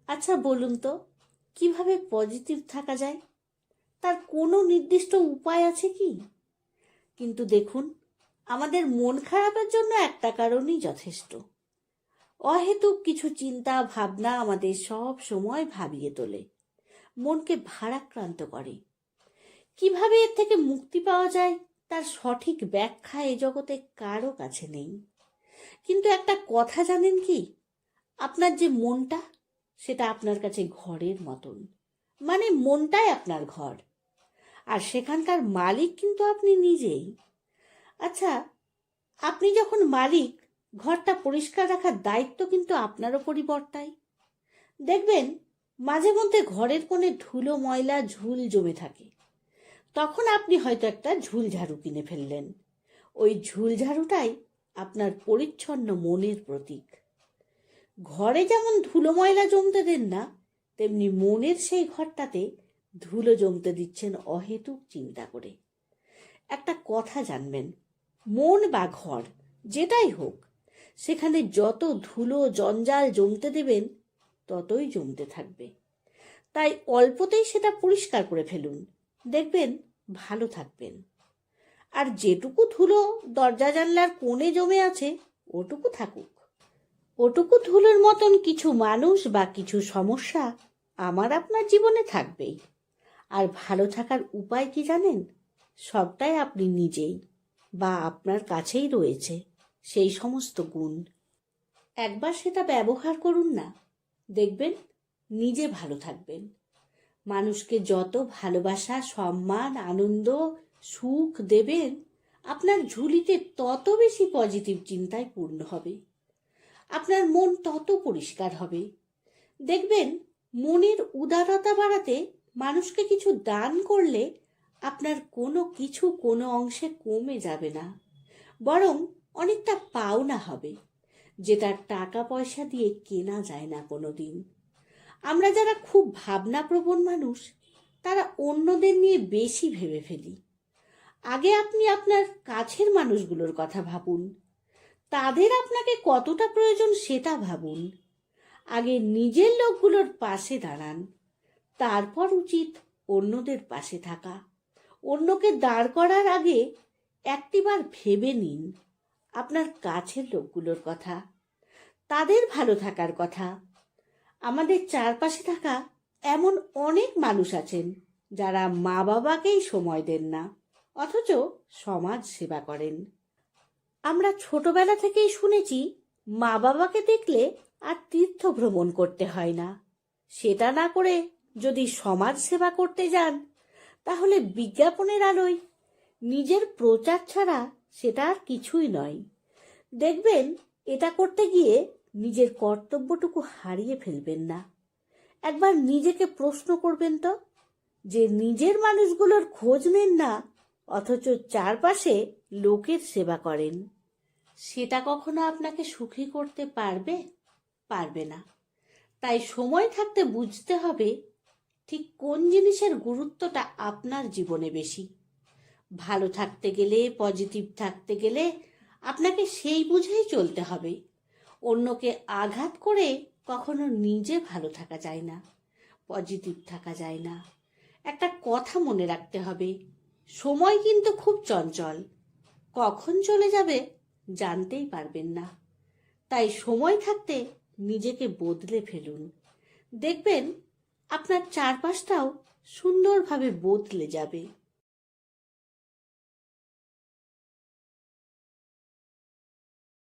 আচ্ছা বলুন তো, কিভাবে পজিটিভ থাকা যায়? তার কোনো নির্দিষ্ট উপায় আছে কি? কিন্তু দেখুন, আমাদের মন খারাপের জন্য একটা কারণই যথেষ্ট। অহেতুক কিছু চিন্তা ভাবনা আমাদের সব সময় ভাবিয়ে তোলে, মনকে ভারাক্রান্ত করে। কিভাবে এর থেকে মুক্তি পাওয়া যায় তার সঠিক ব্যাখ্যা এ জগতে কারো কাছে নেই। কিন্তু একটা কথা জানেন কি, আপনার যে মনটা, সেটা আপনার কাছে ঘরের মতন। মানে মনটাই আপনার ঘর, আর সেখানকার মালিক কিন্তু আপনি নিজেই। আচ্ছা, আপনি যখন মালিক, ঘরটা পরিষ্কার রাখার দায়িত্ব কিন্তু আপনার ওপরই বর্তায়। দেখবেন, মাঝে মধ্যে ঘরের কোণে ধুলো ময়লা ঝুল জমে থাকে। তখন আপনি হয়তো একটা ঝুল ঝাড়ু কিনে ফেললেন। ওই ঝুল ঝাড়ুটাই আপনার পরিচ্ছন্ন মনের প্রতীক। ঘরে যেমন ধুলো ময়লা জমতে দেন না, তেমনি মনের সেই ঘরটাতে ধুলো জমতে দিচ্ছেন অহেতুক চিন্তা করে। একটা কথা জানবেন, মন বা ঘর যেটাই হোক, সেখানে যত ধুলো জঞ্জাল জমতে দেবেন ততই জমতে থাকবে। তাই অল্পতেই সেটা পরিষ্কার করে ফেলুন, দেখবেন ভালো থাকবেন। আর যেটুকু ধুলো দরজা জানলার কোণে জমে আছে, ওটুকু থাকুক। ওটুকু ধুলোর মতন কিছু মানুষ বা কিছু সমস্যা আমার আপনার জীবনে থাকবেই। আর ভালো থাকার উপায় কি জানেন? সবটাই আপনি নিজেই বা আপনার কাছেই রয়েছে সেই সমস্ত গুণ। একবার সেটা ব্যবহার করুন না, দেখবেন নিজে ভালো থাকবেন। মানুষকে যত ভালোবাসা সম্মান আনন্দ সুখ দেবেন, আপনার ঝুলিতে তত বেশি পজিটিভ চিন্তায় পূর্ণ হবে। আপনার মন তত পরিষ্কার হবে। দেখবেন, মনের উদারতা বাড়াতে মানুষকে কিছু দান করলে আপনার কোনো কিছু কোনো অংশে কমে যাবে না, বরং অনেকটা পাওনা হবে, যেটা টাকা পয়সা দিয়ে কেনা যায় না কোনো দিন। আমরা যারা খুব ভাবনাপ্রবণ মানুষ, তারা অন্যদের নিয়ে বেশি ভেবে ফেলি। আগে আপনি আপনার কাছের মানুষগুলোর কথা ভাবুন, তাদের আপনাকে কতটা প্রয়োজন সেটা ভাবুন। আগে নিজের লোকগুলোর পাশে দাঁড়ান, তারপর উচিত অন্যদের পাশে থাকা। অন্যকে দাঁড় করার আগে একটিবার ভেবে নিন আপনার কাছের লোকগুলোর কথা, তাদের ভালো থাকার কথা। আমাদের চারপাশে থাকা এমন অনেক মানুষ আছেন যারা মা বাবাকেই সময় দেন না, অথচ সমাজ সেবা করেন। আমরা ছোটবেলা থেকেই শুনেছি, মা বাবাকে দেখলে আর তীর্থ ভ্রমণ করতে হয় না। সেটা না করে যদি সমাজ সেবা করতে যান, তাহলে বিজ্ঞাপনের আলোয় নিজের প্রচার ছাড়া সেটা আর কিছুই নয়। দেখবেন, এটা করতে গিয়ে নিজের কর্তব্যটুকু হারিয়ে ফেলবেন না। একবার নিজেকে প্রশ্ন করবেন তো, যে নিজের মানুষগুলোর খোঁজ নেন না, অথচ চারপাশে লোকের সেবা করেন, সেটা কখনো আপনাকে সুখী করতে পারবে? পারবে না। তাই সময় থাকতে বুঝতে হবে ঠিক কোন জিনিসের গুরুত্বটা আপনার জীবনে বেশি। ভালো থাকতে গেলে, পজিটিভ থাকতে গেলে আপনাকে সেই বুঝেই চলতে হবে। অন্যকে আঘাত করে কখনো নিজে ভালো থাকা যায় না, পজিটিভ থাকা যায় না। একটা কথা মনে রাখতে হবে, সময় কিন্তু খুব চঞ্চল, কখন চলে যাবে জানতেই পারবেন না। তাই সময় থাকতে নিজেকে বদলে ফেলুন, দেখবেন আপনার চারপাশটাও সুন্দরভাবে বদলে যাবে।